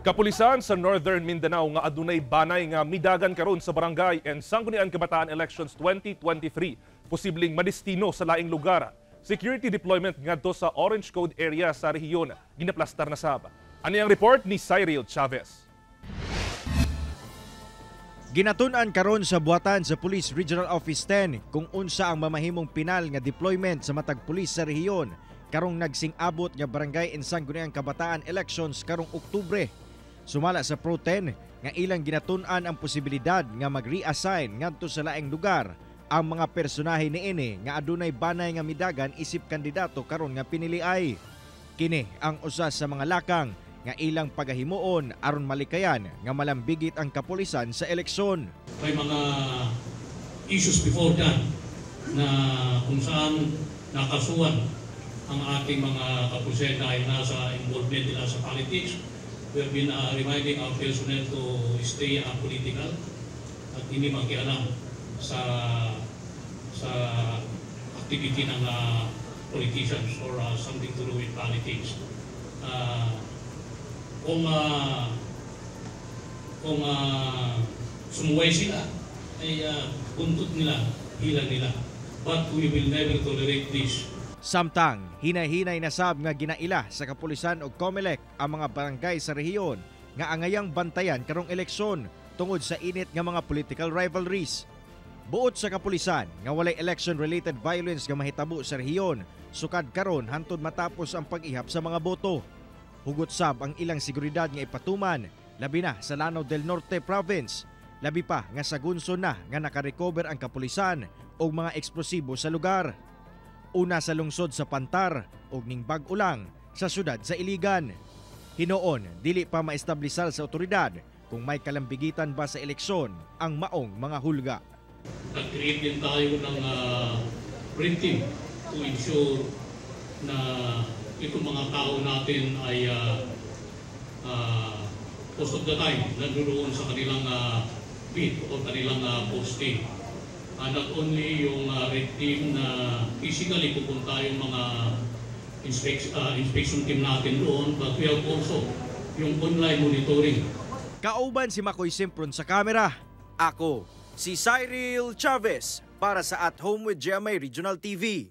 Kapulisan sa Northern Mindanao nga adunay banay nga midagan karon sa barangay and Sangguniang Kabataan Elections 2023. Posibleng madestino sa laing lugar. Security deployment ngadto sa Orange Code area sa rehiyon ginaplastar na sab. Ani ang report ni Cyril Chavez. Ginatun-an karon sa buhatan sa Police Regional Office 10 kung unsa ang mamahimong pinal nga deployment sa matag pulis sa rehiyon karong nagsing-abot nga barangay and Sangguniang Kabataan Elections karong Oktubre. Sumala sa Pro 10 nga ilang ginatun-an ang posibilidad nga mag-reassign ngadto sa laing lugar ang mga personahe niini nga adunay banay nga midagan isip kandidato karon nga piniliay. Kini ang usa sa mga lakang nga ilang pagahimuon aron malikayan nga malambigit ang kapulisan sa eleksyon. May mga issues before that na kung saan nakasuhan ang ating mga kapulisan dahil nasa involvement nila sa politics. We have been reminding our personnel to stay apolitical at hindi makialam sa activity ng politicians or something to do with politics. Kung sumuway sila, ay buntot nila, hilang nila. But we will never tolerate this. Samtang, hinay-hinay na sab nga ginaila sa kapulisan og COMELEC ang mga barangay sa rehiyon nga angayang bantayan karong eleksyon tungod sa init nga mga political rivalries. Buot sa kapulisan nga walay election-related violence nga mahitabo sa rehiyon, sukad karon hantod matapos ang pag-ihap sa mga boto. Hugot sab ang ilang seguridad nga ipatuman, labi na sa Lanao del Norte Province, labi pa nga sa Gunson na nga nakarecover ang kapulisan og mga eksplosibo sa lugar. Una sa lungsod sa Pantar ug ning bag-o lang sa syudad sa Iligan. Hinoon, dili pa maestablisar sa otoridad kung may kalambigitan ba sa eleksyon ang maong mga hulga. Nag-create din tayo ng red team to ensure na itong mga tao natin ay most of the time nandoon sa kanilang beat o kanilang posting. Not only yung red team na physically pupunta yung mga inspection team natin doon, but we have also yung online monitoring. Kauban si Makoy Simpron sa kamera. Ako, si Cyril Chavez para sa At Home with GMA Regional TV.